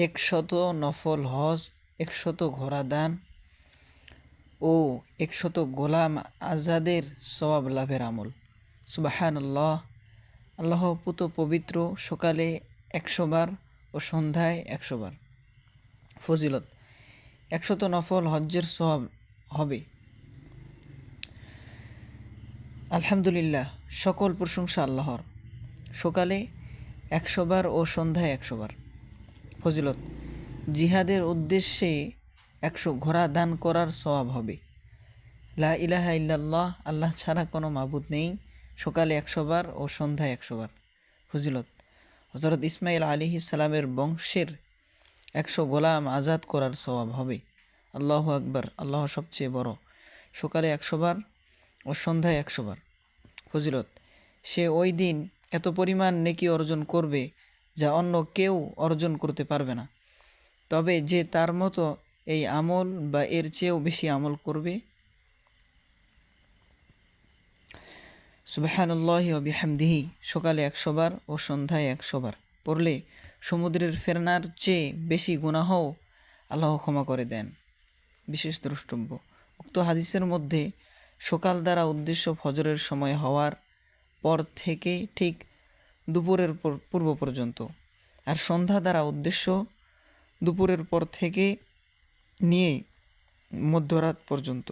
100 নফল হজ, 100 ঘোড়া দান ও 100 গোলাম আজাদের সওয়াব লাভের আমল। সুবহানাল্লাহ। আল্লাহ পুত পবিত্র। সকালে 100 বার ও সন্ধ্যায় 100 বার। ফজিলত: 100 নফল হজ্জের সওয়াব হবে। আলহামদুলিল্লাহ, সকল প্রশংসা আল্লাহর। সকালে 100 বার ও সন্ধ্যায় 100 বার। ফজিলত: জিহাদের উদ্দেশ্যে 100 ঘোড়া দান করার সওয়াব হবে। লা ইলাহা ইল্লাল্লাহ, আল্লাহ ছাড়া কোনো মাবুদ নেই। সকালে 100 বার ও সন্ধ্যায় 100 বার। ফজিলত: হযরত ইসমাঈল আলাইহিস সালামের বংশের 100 গোলাম আজাদ করার সওয়াব হবে। আল্লাহু আকবার, আল্লাহ সবচেয়ে বড়। সকালে 100 বার ও সন্ধ্যায় 100 বার। ফজিলত: সে ওই দিন এত পরিমাণ নেকি অর্জন করবে যা অন্য কেউ অর্জন করতে পারবে না। তবে যে তার মতো এই আমল বা এর চেয়েও বেশি আমল করবে। সুবহানাল্লাহি ওয়া বিহামদিহি, সকালে 100 বার ও সন্ধ্যায় 100 বার পড়লে সমুদ্রের ফেরনার চেয়ে বেশি গুনাহও আল্লাহ ক্ষমা করে দেন। বিশেষ দ্রষ্টব্য: উক্ত হাদিসের মধ্যে সকাল দ্বারা উদ্দেশ্য ফজরের সময় হওয়ার পর থেকে ঠিক দুপুরের পূর্ব পর্যন্ত, আর সন্ধ্যা দ্বারা উদ্দেশ্য দুপুরের পর থেকে নিয়ে মধ্যরাত পর্যন্ত।